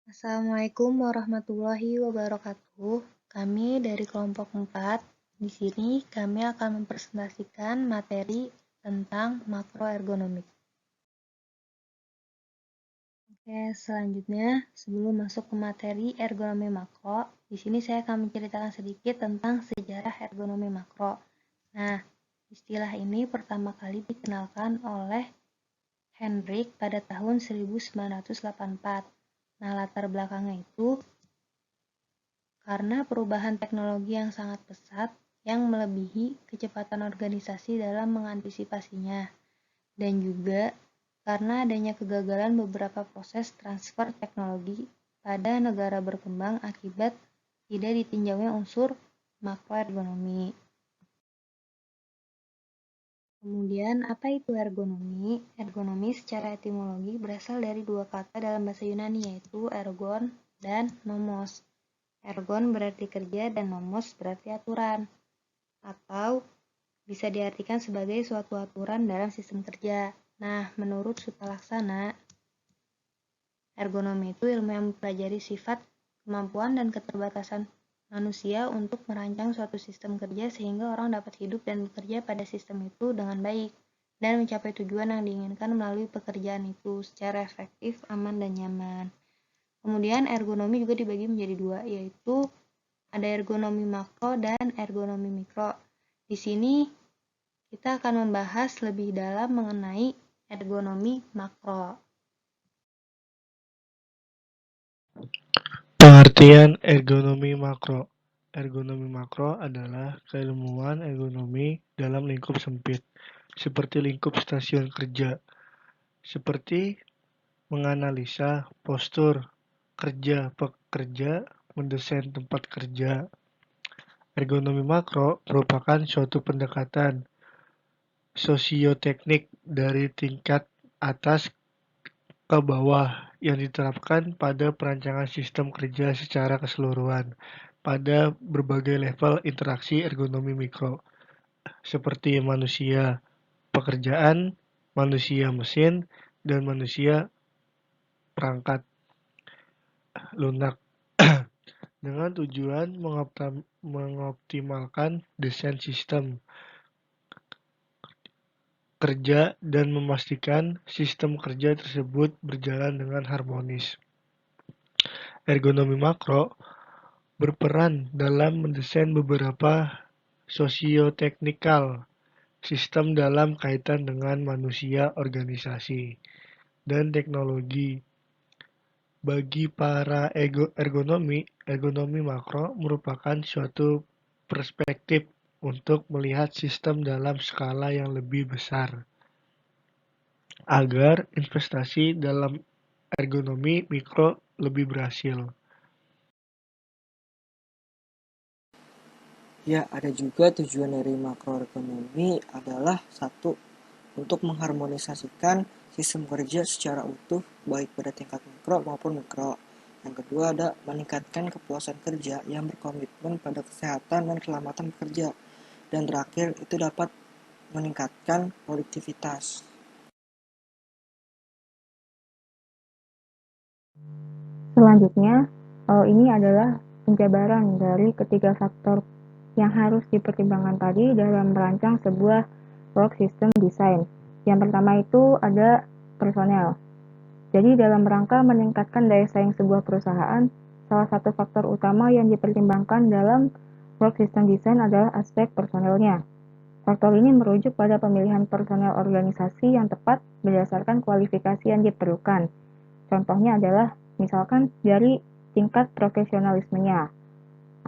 Assalamualaikum warahmatullahi wabarakatuh. Kami dari kelompok 4. Di sini kami akan mempresentasikan materi tentang makroergonomik. Oke, selanjutnya sebelum masuk ke materi ergonomi makro, di sini saya akan menceritakan sedikit tentang sejarah ergonomi makro. Nah, istilah ini pertama kali dikenalkan oleh Hendrik pada tahun 1984. Nah, latar belakangnya itu karena perubahan teknologi yang sangat pesat yang melebihi kecepatan organisasi dalam mengantisipasinya, dan juga karena adanya kegagalan beberapa proses transfer teknologi pada negara berkembang akibat tidak ditinjaunya unsur makroergonomi. Kemudian, apa itu ergonomi? Ergonomi secara etimologi berasal dari dua kata dalam bahasa Yunani, yaitu ergon dan nomos. Ergon berarti kerja dan nomos berarti aturan, atau bisa diartikan sebagai suatu aturan dalam sistem kerja. Nah, menurut Suta Laksana, ergonomi itu ilmu yang mempelajari sifat, kemampuan, dan keterbatasan manusia untuk merancang suatu sistem kerja sehingga orang dapat hidup dan bekerja pada sistem itu dengan baik dan mencapai tujuan yang diinginkan melalui pekerjaan itu secara efektif, aman, dan nyaman. Kemudian ergonomi juga dibagi menjadi dua, yaitu ada ergonomi makro dan ergonomi mikro. Di sini kita akan membahas lebih dalam mengenai ergonomi makro. Pengertian ergonomi makro. Ergonomi makro adalah keilmuan ergonomi dalam lingkup sempit, seperti lingkup stasiun kerja, seperti menganalisa postur kerja pekerja, mendesain tempat kerja. Ergonomi makro merupakan suatu pendekatan sosioteknik dari tingkat atas ke bawah yang diterapkan pada perancangan sistem kerja secara keseluruhan pada berbagai level interaksi ergonomi mikro, seperti manusia pekerjaan, manusia mesin, dan manusia perangkat lunak, dengan tujuan mengoptimalkan desain sistem kerja dan memastikan sistem kerja tersebut berjalan dengan harmonis. Ergonomi makro berperan dalam mendesain beberapa sosioteknikal sistem dalam kaitan dengan manusia, organisasi, dan teknologi. Bagi para ergonomi makro merupakan suatu perspektif untuk melihat sistem dalam skala yang lebih besar, agar investasi dalam ergonomi mikro lebih berhasil. Ya, ada juga tujuan dari makroekonomi adalah satu, untuk mengharmonisasikan sistem kerja secara utuh baik pada tingkat mikro maupun mikro. Yang kedua ada meningkatkan kepuasan kerja yang berkomitmen pada kesehatan dan keselamatan pekerja. Dan terakhir itu dapat meningkatkan produktivitas. Selanjutnya, ini adalah penjabaran dari ketiga faktor yang harus dipertimbangkan tadi dalam merancang sebuah work system design. Yang pertama itu ada personel. Jadi dalam rangka meningkatkan daya saing sebuah perusahaan, salah satu faktor utama yang dipertimbangkan dalam work system design adalah aspek personelnya. Faktor ini merujuk pada pemilihan personel organisasi yang tepat berdasarkan kualifikasi yang diperlukan. Contohnya adalah misalkan dari tingkat profesionalismenya,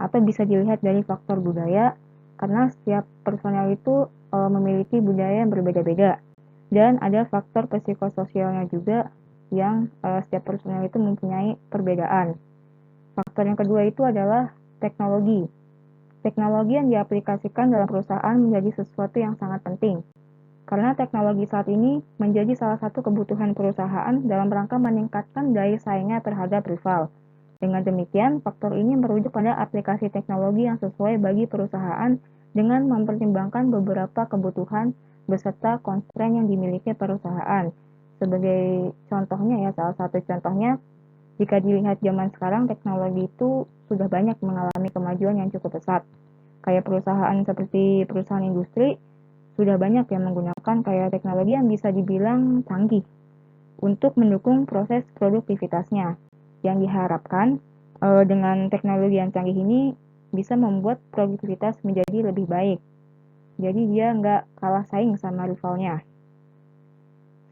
atau bisa dilihat dari faktor budaya, karena setiap personel itu memiliki budaya yang berbeda-beda. Dan ada faktor psikososialnya juga yang setiap personel itu mempunyai perbedaan. Faktor yang kedua itu adalah teknologi. Teknologi yang diaplikasikan dalam perusahaan menjadi sesuatu yang sangat penting. Karena teknologi saat ini menjadi salah satu kebutuhan perusahaan dalam rangka meningkatkan daya saingnya terhadap rival. Dengan demikian, faktor ini merujuk pada aplikasi teknologi yang sesuai bagi perusahaan dengan mempertimbangkan beberapa kebutuhan beserta constraint yang dimiliki perusahaan. Sebagai contohnya ya, salah satu contohnya Jika dilihat zaman sekarang, teknologi itu sudah banyak mengalami kemajuan yang cukup pesat. Kayak perusahaan seperti perusahaan industri, sudah banyak yang menggunakan kayak teknologi yang bisa dibilang canggih untuk mendukung proses produktivitasnya. Yang diharapkan dengan teknologi yang canggih ini bisa membuat produktivitas menjadi lebih baik. Jadi dia nggak kalah saing sama rivalnya.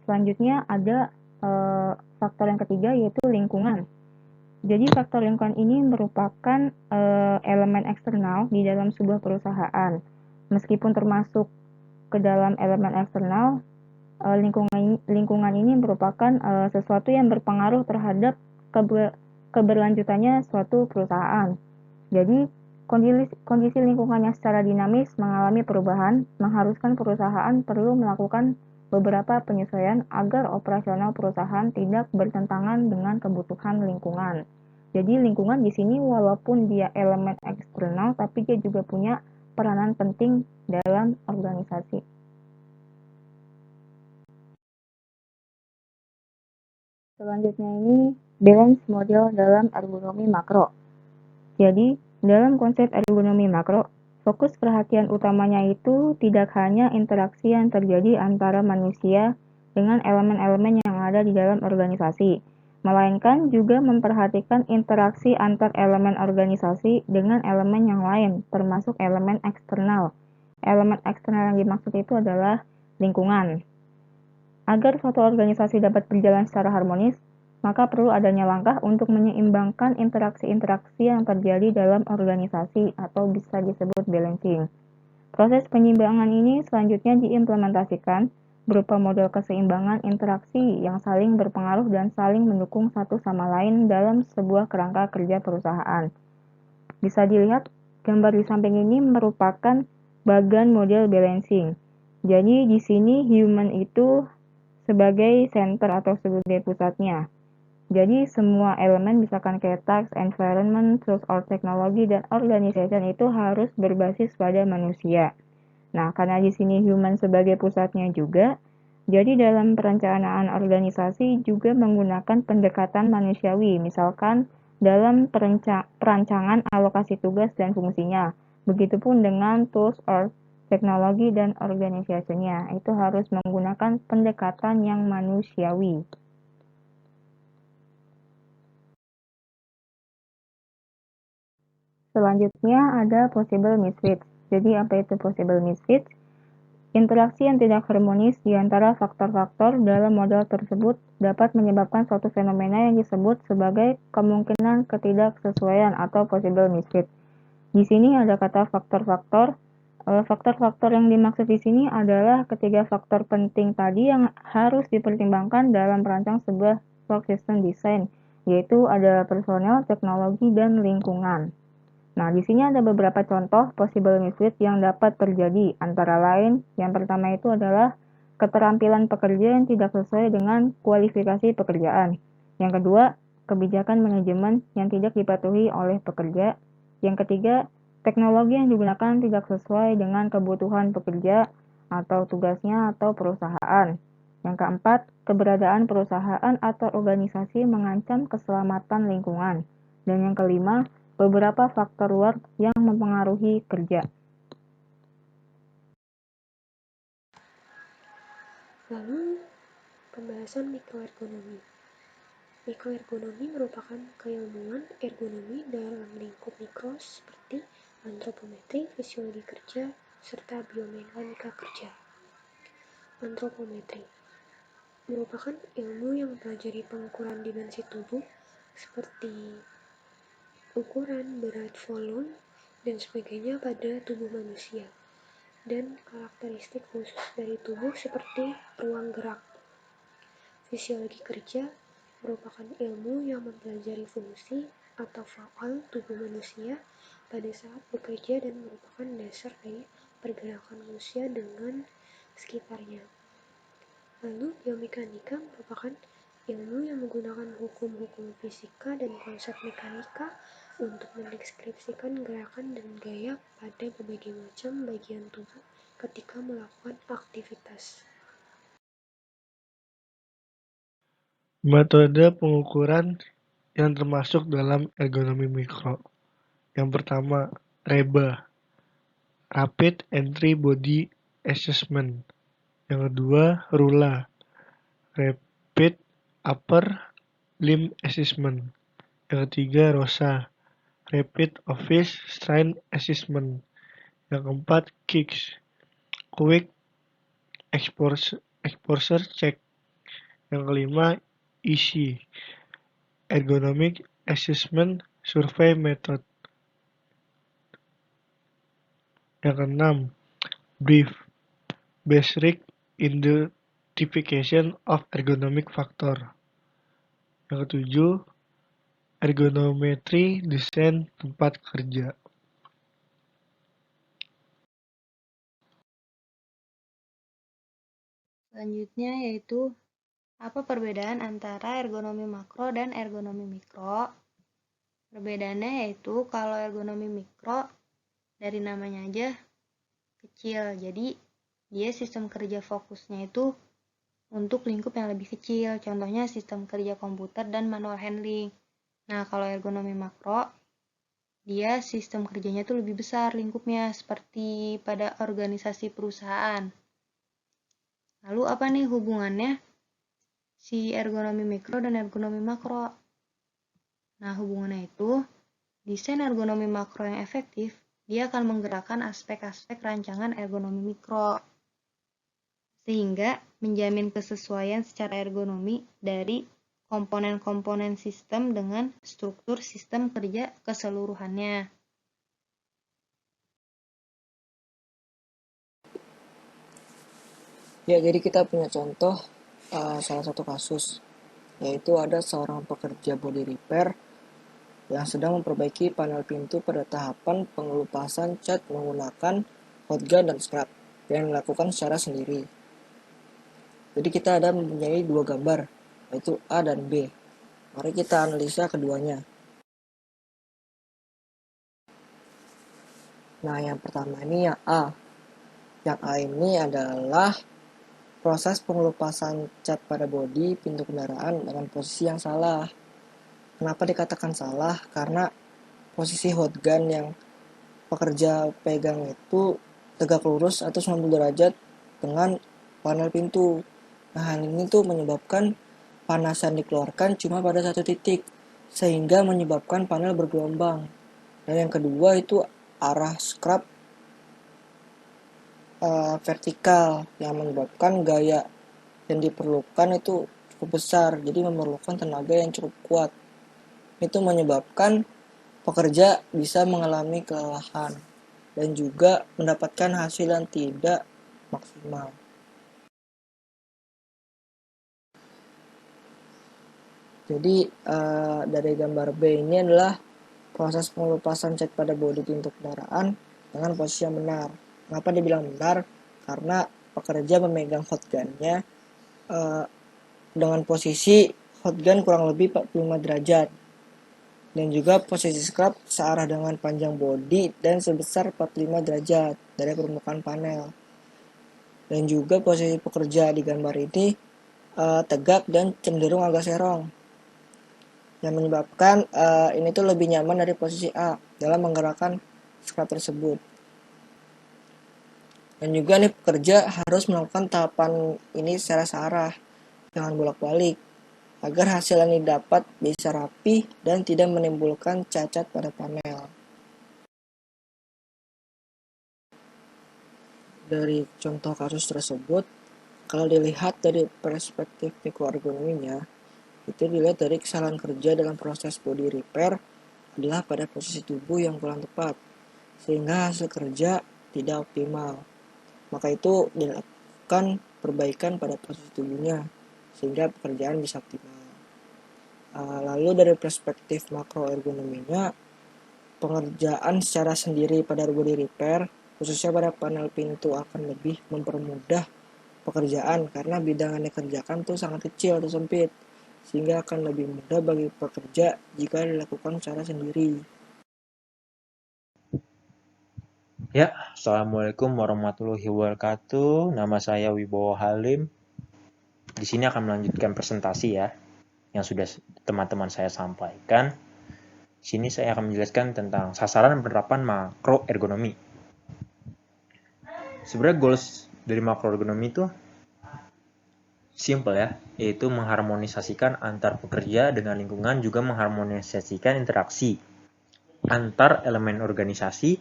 Selanjutnya ada faktor yang ketiga yaitu lingkungan. Jadi faktor lingkungan ini merupakan elemen eksternal di dalam sebuah perusahaan. Meskipun termasuk ke dalam elemen eksternal, lingkungan ini merupakan sesuatu yang berpengaruh terhadap keberlanjutannya suatu perusahaan. Jadi kondisi lingkungannya secara dinamis mengalami perubahan, mengharuskan perusahaan perlu melakukan beberapa penyesuaian agar operasional perusahaan tidak bertentangan dengan kebutuhan lingkungan. Jadi lingkungan di sini walaupun dia elemen eksternal, tapi dia juga punya peranan penting dalam organisasi. Selanjutnya ini balance model dalam ergonomi makro. Jadi, dalam konsep ergonomi makro, fokus perhatian utamanya itu tidak hanya interaksi yang terjadi antara manusia dengan elemen-elemen yang ada di dalam organisasi, melainkan juga memperhatikan interaksi antar elemen organisasi dengan elemen yang lain, termasuk elemen eksternal. Elemen eksternal yang dimaksud itu adalah lingkungan. Agar suatu organisasi dapat berjalan secara harmonis, maka perlu adanya langkah untuk menyeimbangkan interaksi-interaksi yang terjadi dalam organisasi atau bisa disebut balancing. Proses penyeimbangan ini selanjutnya diimplementasikan berupa model keseimbangan interaksi yang saling berpengaruh dan saling mendukung satu sama lain dalam sebuah kerangka kerja perusahaan. Bisa dilihat, gambar di samping ini merupakan bagan model balancing. Jadi di sini human itu sebagai center atau sebagai pusatnya. Jadi semua elemen misalkan kayak task, environment, tools or teknologi dan organization itu harus berbasis pada manusia. Nah, karena di sini human sebagai pusatnya juga, jadi dalam perencanaan organisasi juga menggunakan pendekatan manusiawi, misalkan dalam perancangan alokasi tugas dan fungsinya. Begitupun dengan tools or teknologi dan organisasinya, itu harus menggunakan pendekatan yang manusiawi. Selanjutnya ada possible misfits. Jadi apa itu possible misfits? Interaksi yang tidak harmonis di antara faktor-faktor dalam model tersebut dapat menyebabkan suatu fenomena yang disebut sebagai kemungkinan ketidaksesuaian atau possible misfit. Di sini ada kata faktor-faktor. Faktor-faktor yang dimaksud di sini adalah ketiga faktor penting tadi yang harus dipertimbangkan dalam merancang sebuah work system design, yaitu ada personel, teknologi, dan lingkungan. Nah, di sini ada beberapa contoh possible misfit yang dapat terjadi, antara lain yang pertama itu adalah keterampilan pekerja yang tidak sesuai dengan kualifikasi pekerjaan. Yang kedua, kebijakan manajemen yang tidak dipatuhi oleh pekerja. Yang ketiga, teknologi yang digunakan tidak sesuai dengan kebutuhan pekerja atau tugasnya atau perusahaan. Yang keempat, keberadaan perusahaan atau organisasi mengancam keselamatan lingkungan. Dan yang kelima, beberapa faktor luar yang mempengaruhi kerja. Lalu, pembahasan mikroergonomi. Mikroergonomi merupakan keilmuan ergonomi dalam lingkup mikro seperti antropometri, fisiologi kerja, serta biomekanika kerja. Antropometri merupakan ilmu yang mempelajari pengukuran dimensi tubuh seperti ukuran, berat, volume, dan sebagainya pada tubuh manusia, dan karakteristik khusus dari tubuh seperti ruang gerak. Fisiologi kerja merupakan ilmu yang mempelajari fungsi atau faal tubuh manusia pada saat bekerja dan merupakan dasar dari pergerakan manusia dengan sekitarnya. Lalu, biomekanika merupakan ilmu yang menggunakan hukum-hukum fisika dan konsep mekanika untuk mendeskripsikan gerakan dan gaya pada berbagai macam bagian tubuh ketika melakukan aktivitas. Metode pengukuran yang termasuk dalam ergonomi mikro. Yang pertama, REBA, Rapid Entry Body Assessment. Yang kedua, RULA, Rapid Upper Limb Assessment. Yang ketiga, ROSA, Rapid Office Strength Assessment. Yang keempat, KICS, Quick Exposure Check. Yang kelima, EC, Ergonomic Assessment Survey Method. Yang keenam, BRIEF, Basic Identification of Ergonomic Factor. Yang ketujuh, ergonometri desain tempat kerja. Selanjutnya yaitu apa perbedaan antara ergonomi makro dan ergonomi mikro? Perbedaannya yaitu kalau ergonomi mikro dari namanya aja kecil, jadi dia sistem kerja fokusnya itu untuk lingkup yang lebih kecil, contohnya sistem kerja komputer dan manual handling. Nah, kalau ergonomi makro, dia sistem kerjanya tuh lebih besar lingkupnya, seperti pada organisasi perusahaan. Lalu apa nih hubungannya si ergonomi mikro dan ergonomi makro? Nah, hubungannya itu, desain ergonomi makro yang efektif, dia akan menggerakkan aspek-aspek rancangan ergonomi mikro, sehingga menjamin kesesuaian secara ergonomi dari komponen-komponen sistem dengan struktur sistem kerja keseluruhannya. Ya, jadi kita punya contoh salah satu kasus, yaitu ada seorang pekerja body repair yang sedang memperbaiki panel pintu pada tahapan pengelupasan cat menggunakan hot gun dan scrap yang dilakukan secara sendiri. Jadi kita ada mempunyai dua gambar, yaitu A dan B. Mari kita analisa keduanya. Nah, yang pertama ini yang A. Yang A ini adalah proses pengelupasan cat pada bodi pintu kendaraan dengan posisi yang salah. Kenapa dikatakan salah? Karena posisi hot gun yang pekerja pegang itu tegak lurus atau 90 derajat dengan panel pintu. Nah, hal ini tuh menyebabkan panasan dikeluarkan cuma pada satu titik, sehingga menyebabkan panel bergelombang. Dan yang kedua itu arah scrap vertikal yang menyebabkan gaya yang diperlukan itu cukup besar, jadi memerlukan tenaga yang cukup kuat. Itu menyebabkan pekerja bisa mengalami kelelahan dan juga mendapatkan hasil yang tidak maksimal. Jadi dari gambar B ini adalah proses pengelupasan cat pada bodi pintu kendaraan dengan posisi yang benar. Kenapa dibilang benar? Karena pekerja memegang hot gun-nya dengan posisi hot gun kurang lebih 45 derajat. Dan juga posisi scrap searah dengan panjang bodi dan sebesar 45 derajat dari permukaan panel. Dan juga posisi pekerja di gambar ini tegak dan cenderung agak serong, yang menyebabkan ini tuh lebih nyaman dari posisi A dalam menggerakkan scrap tersebut. Dan juga nih pekerja harus melakukan tahapan ini secara searah, jangan bolak-balik, agar hasil yang didapat bisa rapi dan tidak menimbulkan cacat pada panel. Dari contoh kasus tersebut, kalau dilihat dari perspektif mikroergonominya, itu dilihat dari kesalahan kerja dalam proses body repair adalah pada posisi tubuh yang kurang tepat, sehingga hasil kerja tidak optimal. Maka itu dilakukan perbaikan pada posisi tubuhnya, sehingga pekerjaan bisa optimal. Lalu dari perspektif makroergonominya, pengerjaan secara sendiri pada body repair, khususnya pada panel pintu, akan lebih mempermudah pekerjaan karena bidang yang dikerjakan tuh sangat kecil atau sempit, sehingga akan lebih mudah bagi pekerja jika dilakukan secara sendiri. Ya, Assalamualaikum warahmatullahi wabarakatuh. Nama saya Wibowo Halim. Di sini akan melanjutkan presentasi ya. yang sudah teman-teman saya sampaikan. Sini saya akan menjelaskan tentang sasaran penerapan makroergonomi. Sebenarnya goals dari makroergonomi itu simple ya, yaitu mengharmonisasikan antar pekerja dengan lingkungan, juga mengharmonisasikan interaksi antar elemen organisasi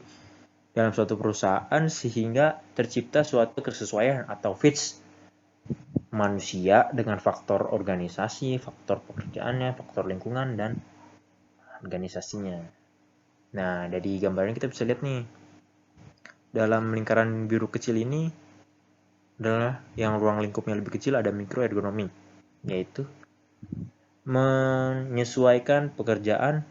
dalam suatu perusahaan sehingga tercipta suatu kesesuaian atau fits manusia dengan faktor organisasi, faktor pekerjaannya, faktor lingkungan, dan organisasinya. Nah, dari gambarnya kita bisa lihat nih, dalam lingkaran biru kecil ini adalah yang ruang lingkupnya lebih kecil, ada mikroergonomi, yaitu menyesuaikan pekerjaan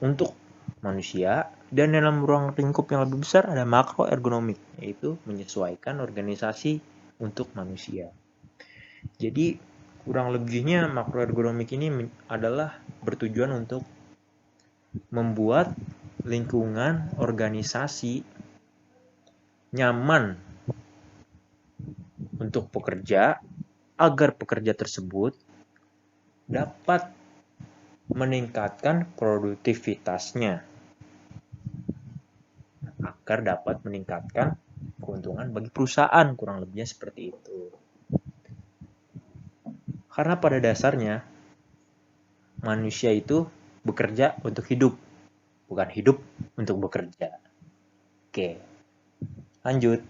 untuk manusia, dan dalam ruang lingkup yang lebih besar ada makroergonomik, yaitu menyesuaikan organisasi untuk manusia. Jadi kurang lebihnya makroergonomik ini adalah bertujuan untuk membuat lingkungan organisasi nyaman untuk pekerja, agar pekerja tersebut dapat meningkatkan produktivitasnya, agar dapat meningkatkan keuntungan bagi perusahaan, kurang lebihnya seperti itu. Karena pada dasarnya manusia itu bekerja untuk hidup, bukan hidup untuk bekerja. Oke, lanjut.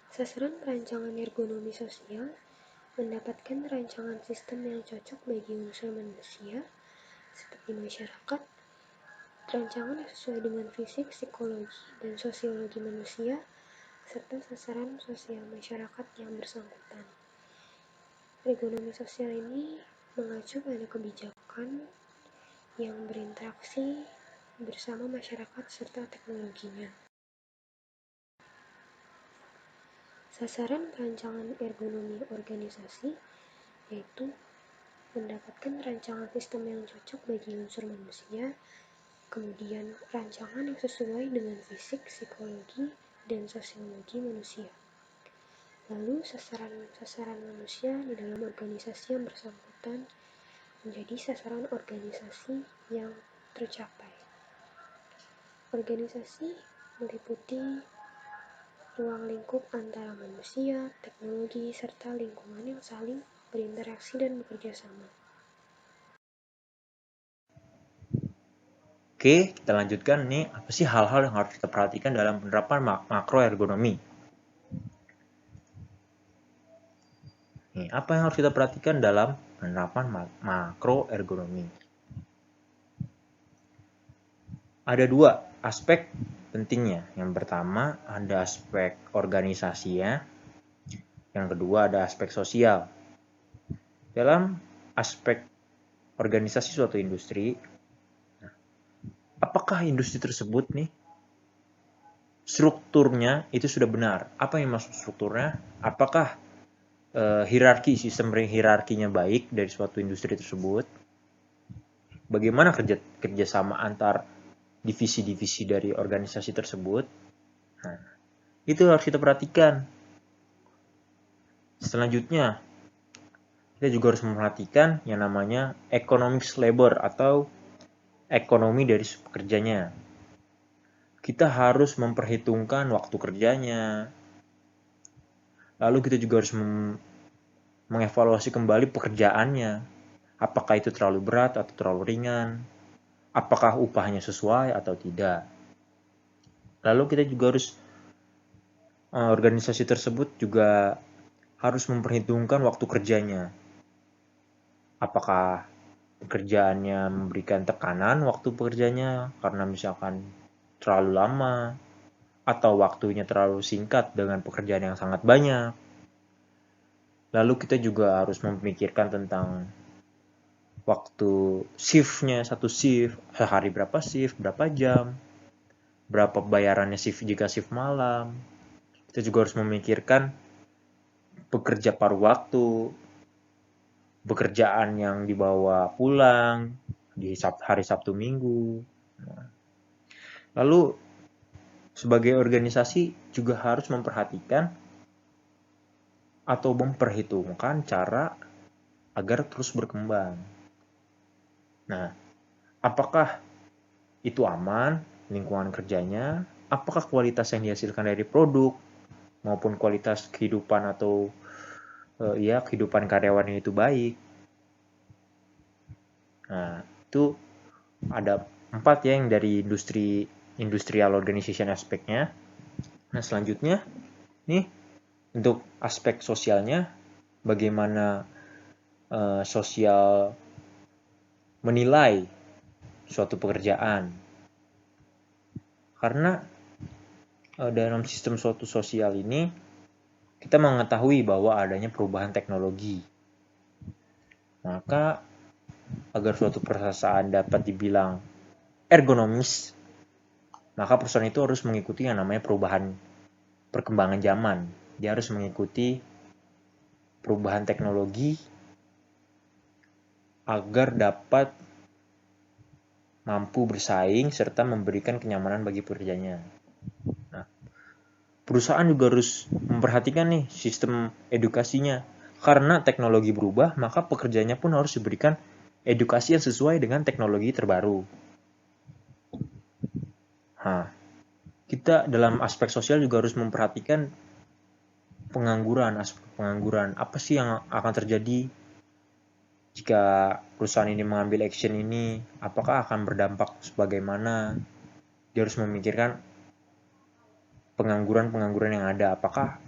Sasaran perancangan ergonomi sosial mendapatkan rancangan sistem yang cocok bagi unsur manusia, seperti masyarakat, rancangan yang sesuai dengan fisik, psikologi, dan sosiologi manusia, serta sasaran sosial masyarakat yang bersangkutan. Ergonomi sosial ini mengacu pada kebijakan yang berinteraksi bersama masyarakat serta teknologinya. Sasaran perancangan ergonomi organisasi yaitu mendapatkan rancangan sistem yang cocok bagi unsur manusia, kemudian rancangan yang sesuai dengan fisik, psikologi, dan sosiologi manusia. Lalu sasaran manusia di dalam organisasi yang bersangkutan menjadi sasaran organisasi yang tercapai. Organisasi meliputi ruang lingkup antara manusia, teknologi, serta lingkungan yang saling berinteraksi dan bekerja sama. Oke, kita lanjutkan nih, apa sih hal-hal yang harus kita perhatikan dalam penerapan makroergonomi? Nih, apa yang harus kita perhatikan dalam penerapan makroergonomi? Ada dua aspek pentingnya. Yang pertama ada aspek organisasinya, yang kedua ada aspek sosial. Dalam aspek organisasi suatu industri, apakah industri tersebut nih strukturnya itu sudah benar? Apa yang maksud strukturnya? Apakah sistem hierarkinya baik dari suatu industri tersebut? Bagaimana kerjasama antar divisi-divisi dari organisasi tersebut? Nah, itu harus kita perhatikan. Selanjutnya, kita juga harus memperhatikan yang namanya economics labor atau ekonomi dari pekerjanya. Kita harus memperhitungkan waktu kerjanya. Lalu kita juga harus mengevaluasi kembali pekerjaannya. Apakah itu terlalu berat atau terlalu ringan? Apakah upahnya sesuai atau tidak? Lalu kita juga harus, organisasi tersebut juga harus memperhitungkan waktu kerjanya. Apakah pekerjaannya memberikan tekanan waktu pekerjanya karena misalkan terlalu lama, atau waktunya terlalu singkat dengan pekerjaan yang sangat banyak. Lalu kita juga harus memikirkan tentang waktu shiftnya, satu shift, sehari berapa shift, berapa jam, berapa bayarannya shift jika shift malam. Kita juga harus memikirkan pekerja paruh waktu, pekerjaan yang dibawa pulang di hari Sabtu Minggu. Lalu sebagai organisasi juga harus memperhatikan atau memperhitungkan cara agar terus berkembang. Nah, apakah itu aman lingkungan kerjanya? Apakah kualitas yang dihasilkan dari produk maupun kualitas kehidupan atau kehidupan karyawan itu baik? Nah, itu ada 4 ya yang dari industrial organization aspeknya. Nah, selanjutnya nih untuk aspek sosialnya, bagaimana sosial menilai suatu pekerjaan. Karena dalam sistem suatu sosial ini kita mengetahui bahwa adanya perubahan teknologi. Maka agar suatu perusahaan dapat dibilang ergonomis, maka perusahaan itu harus mengikuti yang namanya perubahan perkembangan zaman. Dia harus mengikuti perubahan teknologi agar dapat mampu bersaing serta memberikan kenyamanan bagi pekerjanya. Nah, perusahaan juga harus memperhatikan nih sistem edukasinya. Karena teknologi berubah, maka pekerjanya pun harus diberikan edukasi yang sesuai dengan teknologi terbaru. Nah, kita dalam aspek sosial juga harus memperhatikan pengangguran. Apa sih yang akan terjadi jika perusahaan ini mengambil action ini? Apakah akan berdampak sebagaimana? Dia harus memikirkan pengangguran yang ada. Apakah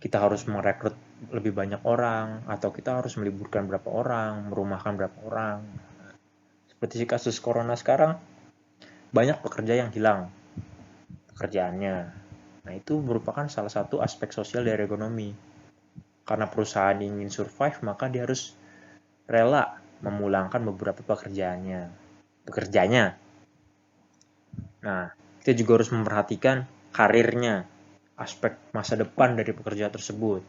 kita harus merekrut lebih banyak orang, atau kita harus meliburkan berapa orang, merumahkan berapa orang. Seperti kasus corona sekarang, banyak pekerja yang hilang pekerjaannya. Nah, itu merupakan salah satu aspek sosial dari ergonomi. Karena perusahaan ingin survive, maka dia harus rela memulangkan beberapa pekerjanya. Nah, kita juga harus memperhatikan karirnya, aspek masa depan dari pekerja tersebut.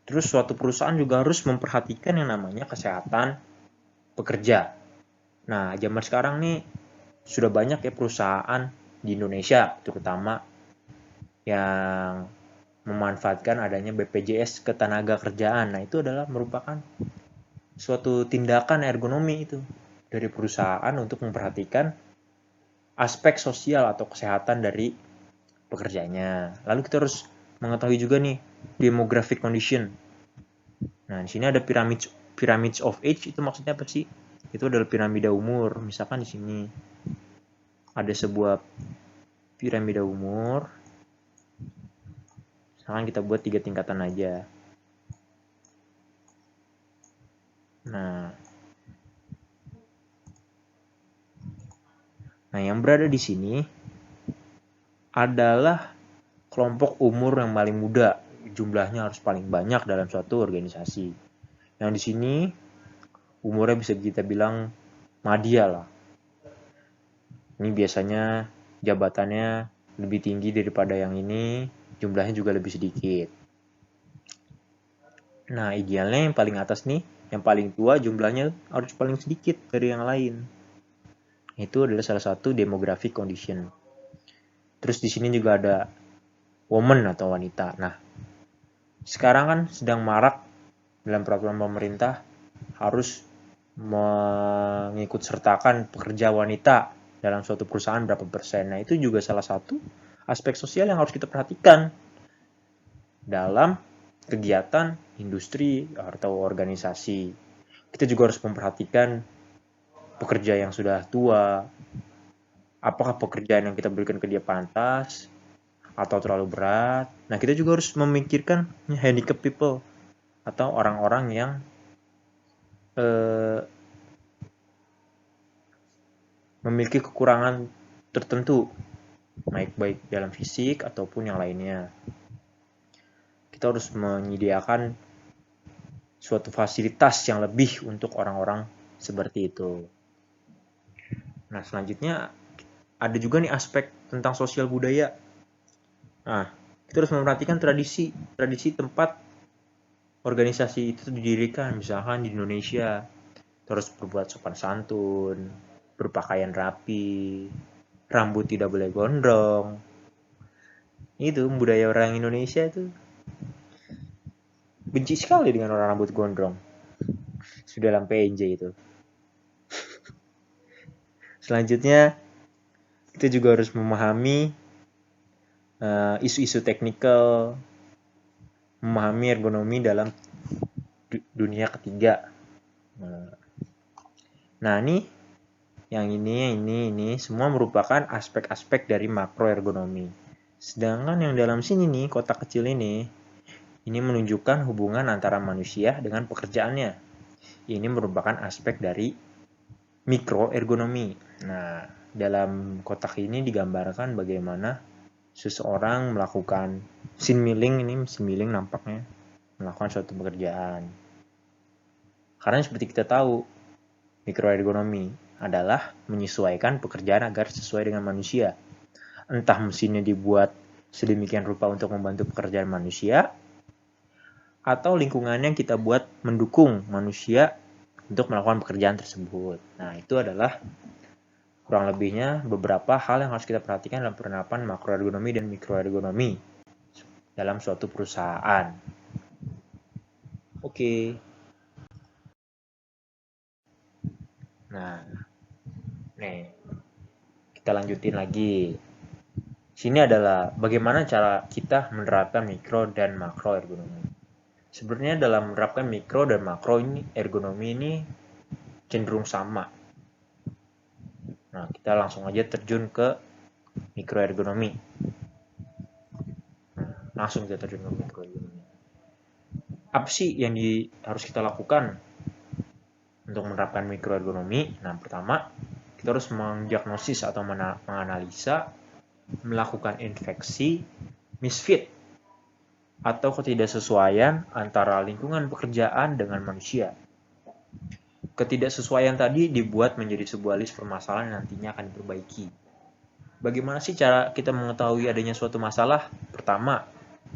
Terus suatu perusahaan juga harus memperhatikan yang namanya kesehatan pekerja. Nah, zaman sekarang nih sudah banyak ya perusahaan di Indonesia terutama yang memanfaatkan adanya BPJS Ketenagakerjaan. Nah, itu adalah merupakan suatu tindakan ergonomi itu dari perusahaan untuk memperhatikan aspek sosial atau kesehatan dari pekerjanya. Lalu kita harus mengetahui juga nih demographic condition. Nah, di sini ada pyramids of age, itu maksudnya apa sih? Itu adalah piramida umur. Misalkan di sini ada sebuah piramida umur. Misalkan kita buat 3 tingkatan aja. Nah, yang berada di sini adalah kelompok umur yang paling muda. Jumlahnya harus paling banyak dalam suatu organisasi. Yang di sini umurnya bisa kita bilang madya lah. Ini biasanya jabatannya lebih tinggi daripada yang ini, jumlahnya juga lebih sedikit. Nah, idealnya yang paling atas nih, yang paling tua jumlahnya harus paling sedikit dari yang lain. Itu adalah salah satu demographic condition. Terus di sini juga ada woman atau wanita. Nah, sekarang kan sedang marak dalam peraturan pemerintah harus mengikut sertakan pekerja wanita dalam suatu perusahaan berapa persen. Nah, itu juga salah satu aspek sosial yang harus kita perhatikan dalam kegiatan industri atau organisasi. Kita juga harus memperhatikan pekerja yang sudah tua. Apakah pekerjaan yang kita berikan ke dia pantas atau terlalu berat? Nah, kita juga harus memikirkan handicap people atau orang-orang yang memiliki kekurangan tertentu, baik dalam fisik ataupun yang lainnya. Kita harus menyediakan suatu fasilitas yang lebih untuk orang-orang seperti itu. Nah, selanjutnya ada juga nih aspek tentang sosial budaya. Nah, kita harus memperhatikan tradisi tempat organisasi itu didirikan. Misalkan di Indonesia, terus berbuat sopan santun, berpakaian rapi, rambut tidak boleh gondrong. Itu budaya orang Indonesia itu. benci sekali dengan orang rambut gondrong. Sudah dalam PNJ itu. Selanjutnya, kita juga harus memahami isu-isu teknikal, memahami ergonomi dalam dunia ketiga. Nah, ini semua merupakan aspek-aspek dari makroergonomi. Sedangkan yang dalam sini nih, kotak kecil ini menunjukkan hubungan antara manusia dengan pekerjaannya. Ini merupakan aspek dari mikroergonomi. Nah, dalam kotak ini digambarkan bagaimana seseorang melakukan scene milling, ini scene milling nampaknya melakukan suatu pekerjaan. Karena seperti kita tahu, mikroergonomi adalah menyesuaikan pekerjaan agar sesuai dengan manusia. Entah mesinnya dibuat sedemikian rupa untuk membantu pekerjaan manusia, atau lingkungannya kita buat mendukung manusia untuk melakukan pekerjaan tersebut. Nah, itu adalah kurang lebihnya beberapa hal yang harus kita perhatikan dalam penerapan makroergonomi dan mikroergonomi dalam suatu perusahaan. Oke. Nah, nih, kita lanjutin lagi. Sini adalah bagaimana cara kita menerapkan mikro dan makroergonomi. Sebenarnya dalam menerapkan mikro dan makro ini, ergonomi ini cenderung sama. Nah, kita langsung aja terjun ke mikroergonomi. Langsung kita terjun ke mikroergonomi. Apa sih yang harus kita lakukan untuk menerapkan mikroergonomi? Nah, pertama, kita harus mendiagnosis atau menganalisa, melakukan inspeksi, misfit, atau ketidaksesuaian antara lingkungan pekerjaan dengan manusia. Ketidaksesuaian tadi dibuat menjadi sebuah list permasalahan yang nantinya akan diperbaiki. Bagaimana sih cara kita mengetahui adanya suatu masalah? Pertama,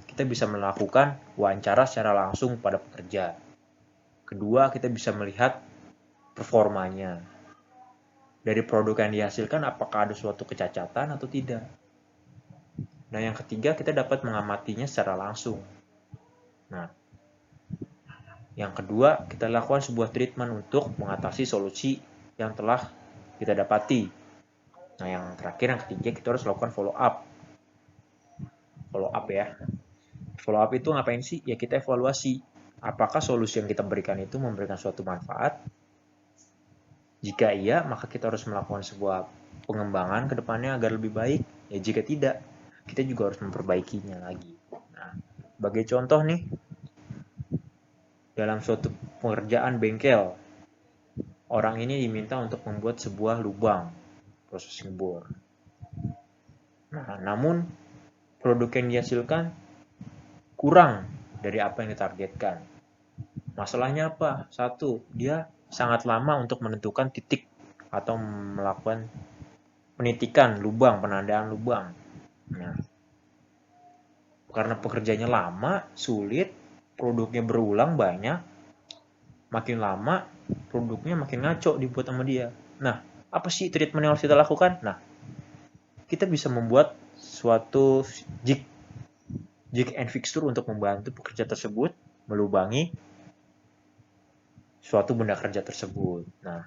kita bisa melakukan wawancara secara langsung pada pekerja. Kedua, kita bisa melihat performanya. Dari produk yang dihasilkan, apakah ada suatu kecacatan atau tidak. Nah, yang ketiga, kita dapat mengamatinya secara langsung. Nah, yang kedua, kita lakukan sebuah treatment untuk mengatasi solusi yang telah kita dapati. Nah, yang terakhir, yang ketiga, kita harus lakukan follow up. Follow up ya. Follow up itu ngapain sih? Ya, kita evaluasi. Apakah solusi yang kita berikan itu memberikan suatu manfaat? Jika iya, maka kita harus melakukan sebuah pengembangan ke depannya agar lebih baik. Ya, jika tidak, kita juga harus memperbaikinya lagi. Nah, sebagai contoh nih, dalam suatu pekerjaan bengkel, orang ini diminta untuk membuat sebuah lubang, processing bore. Nah, namun produk yang dihasilkan kurang dari apa yang ditargetkan. Masalahnya apa? Satu, dia sangat lama untuk menentukan titik atau melakukan penitikan lubang, penandaan lubang. Nah, karena pekerjaannya lama, sulit, produknya berulang banyak, makin lama produknya makin ngaco dibuat sama dia. Nah, apa sih treatment yang harus kita lakukan? Nah, kita bisa membuat suatu jig and fixture untuk membantu pekerja tersebut melubangi suatu benda kerja tersebut. Nah,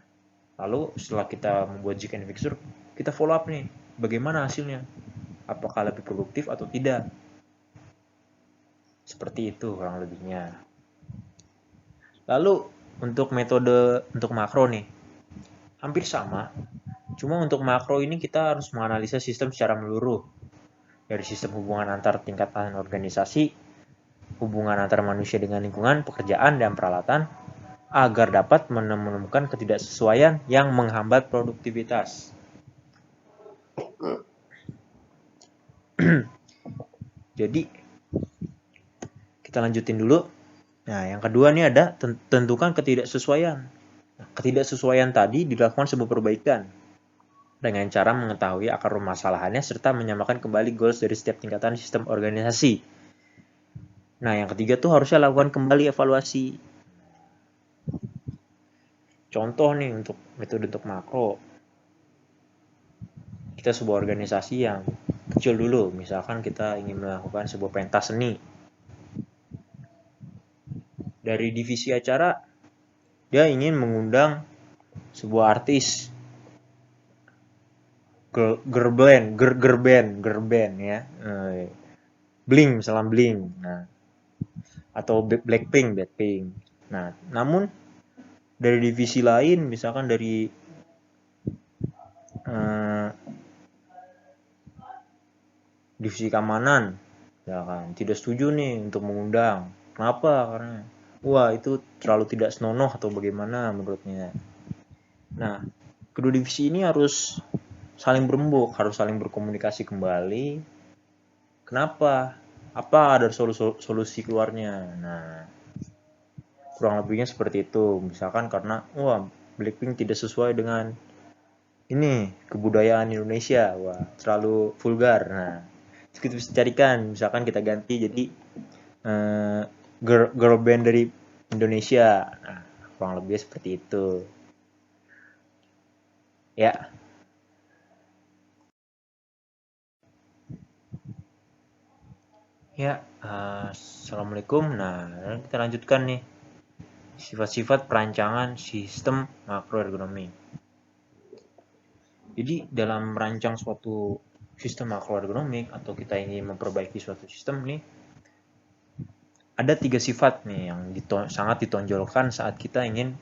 lalu setelah kita membuat jig and fixture, kita follow up nih, bagaimana hasilnya? Apakah lebih produktif atau tidak? Seperti itu kurang lebihnya. Lalu untuk metode untuk makro nih, hampir sama. Cuma untuk makro ini kita harus menganalisa sistem secara menyeluruh. Dari sistem hubungan antar tingkatan organisasi, hubungan antar manusia dengan lingkungan, pekerjaan, dan peralatan, agar dapat menemukan ketidaksesuaian yang menghambat produktivitas. Jadi, kita lanjutin dulu. Nah, yang kedua nih ada tentukan ketidaksesuaian. Nah, ketidaksesuaian tadi dilakukan sebuah perbaikan dengan cara mengetahui akar permasalahannya serta menyamakan kembali goals dari setiap tingkatan sistem organisasi. Nah, yang ketiga tuh harusnya lakukan kembali evaluasi. Contoh nih untuk metode untuk makro. Kita sebuah organisasi yang kecil dulu, misalkan kita ingin melakukan sebuah pentas seni. Dari divisi acara, dia ingin mengundang sebuah artis girl band ya, Blink misalnya Blink, nah atau Blackpink. Nah, namun dari divisi lain, misalkan dari divisi keamanan, ya kan, tidak setuju nih untuk mengundang. Kenapa? Karena wah itu terlalu tidak senonoh atau bagaimana menurutnya. Nah, kedua divisi ini harus saling berembuk, harus saling berkomunikasi kembali. Kenapa? Apa ada solusi keluarnya? Nah, kurang lebihnya seperti itu. Misalkan karena wah Blackpink tidak sesuai dengan ini kebudayaan Indonesia, wah terlalu vulgar. Nah, kita bisa carikan, misalkan kita ganti jadi girl band dari Indonesia. Nah, kurang lebih seperti itu. Ya. Ya, assalamualaikum. Nah, kita lanjutkan nih sifat-sifat perancangan sistem makroergonomi. Jadi dalam merancang suatu sistem makroergonomik atau kita ingin memperbaiki suatu sistem nih, ada 3 sifat nih yang sangat ditonjolkan saat kita ingin.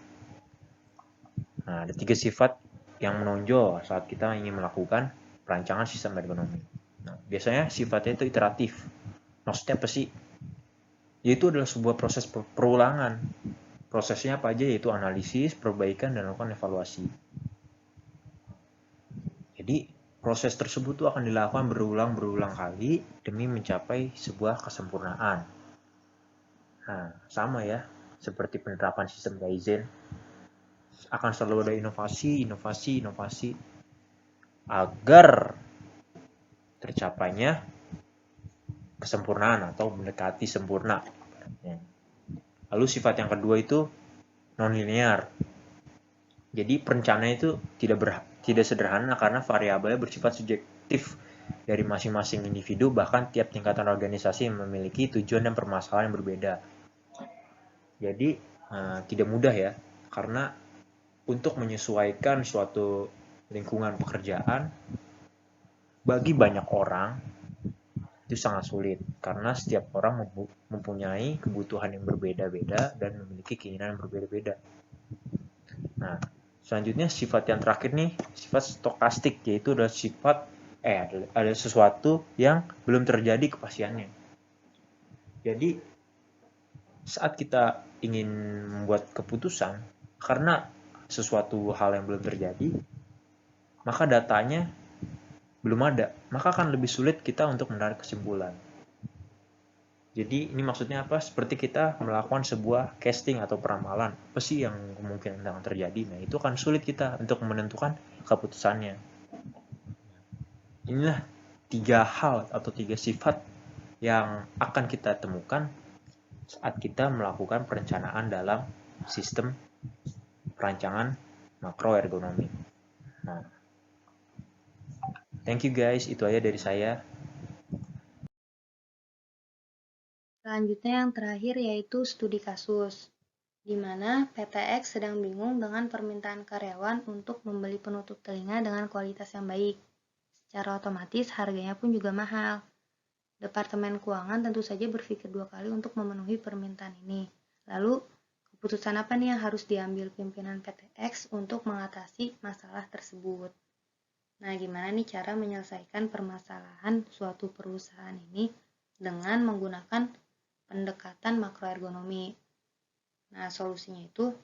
Nah, ada 3 sifat yang menonjol saat kita ingin melakukan perancangan sistem ergonomi. Nah, biasanya sifatnya itu iteratif. Maksudnya apa sih? Yaitu adalah sebuah proses perulangan. Prosesnya apa aja? Yaitu analisis, perbaikan, dan melakukan evaluasi. Jadi proses tersebut tuh akan dilakukan berulang kali demi mencapai sebuah kesempurnaan. Nah, sama ya, seperti penerapan sistem Kaizen, akan selalu ada inovasi agar tercapainya kesempurnaan atau mendekati sempurna. Lalu sifat yang kedua itu non-linear. Jadi perencanaan itu tidak sederhana karena variabelnya bersifat subjektif dari masing-masing individu, bahkan tiap tingkatan organisasi memiliki tujuan dan permasalahan yang berbeda. Jadi tidak mudah ya, karena untuk menyesuaikan suatu lingkungan pekerjaan bagi banyak orang itu sangat sulit karena setiap orang mempunyai kebutuhan yang berbeda-beda dan memiliki keinginan yang berbeda-beda. Nah, selanjutnya sifat yang terakhir nih, sifat stokastik, yaitu adalah sifat ada sesuatu yang belum terjadi kepastiannya. Jadi saat kita ingin membuat keputusan karena sesuatu hal yang belum terjadi, maka datanya belum ada, maka akan lebih sulit kita untuk menarik kesimpulan. Jadi ini maksudnya apa? Seperti kita melakukan sebuah casting atau peramalan, apa sih yang kemungkinan akan terjadi? Nah, itu akan sulit kita untuk menentukan keputusannya. Inilah 3 hal atau 3 sifat yang akan kita temukan saat kita melakukan perencanaan dalam sistem perancangan makroergonomi. Nah, thank you guys, itu aja dari saya. Selanjutnya yang terakhir yaitu studi kasus, di mana PTX sedang bingung dengan permintaan karyawan untuk membeli penutup telinga dengan kualitas yang baik. Secara otomatis harganya pun juga mahal. Departemen Keuangan tentu saja berpikir 2 kali untuk memenuhi permintaan ini. Lalu, keputusan apa nih yang harus diambil pimpinan PTX untuk mengatasi masalah tersebut? Nah, gimana nih cara menyelesaikan permasalahan suatu perusahaan ini dengan menggunakan pendekatan makroergonomi? Nah, solusinya itu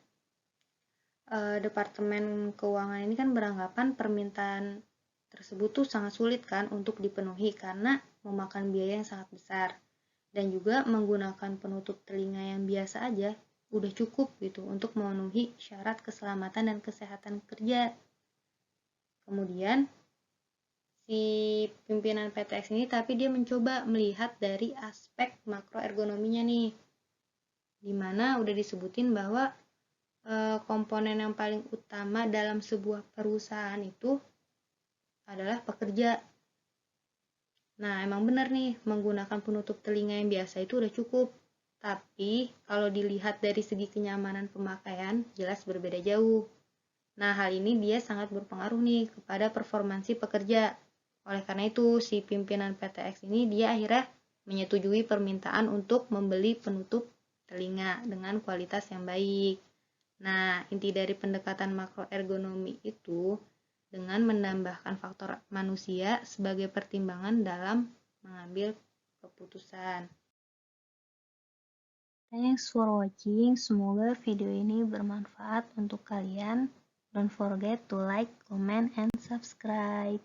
Departemen Keuangan ini kan beranggapan permintaan tersebut tuh sangat sulit kan untuk dipenuhi karena memakan biaya yang sangat besar, dan juga menggunakan penutup telinga yang biasa aja udah cukup gitu untuk memenuhi syarat keselamatan dan kesehatan kerja. Kemudian si pimpinan PTX ini tapi dia mencoba melihat dari aspek makroergonominya nih, dimana udah disebutin bahwa komponen yang paling utama dalam sebuah perusahaan itu adalah pekerja. Nah, emang benar nih, menggunakan penutup telinga yang biasa itu udah cukup. Tapi kalau dilihat dari segi kenyamanan pemakaian, jelas berbeda jauh. Nah, hal ini dia sangat berpengaruh nih kepada performansi pekerja. Oleh karena itu, si pimpinan PTX ini dia akhirnya menyetujui permintaan untuk membeli penutup telinga dengan kualitas yang baik. Nah, inti dari pendekatan makroergonomi itu dengan menambahkan faktor manusia sebagai pertimbangan dalam mengambil keputusan. Thanks for watching. Semoga video ini bermanfaat untuk kalian. Don't forget to like, comment, and subscribe.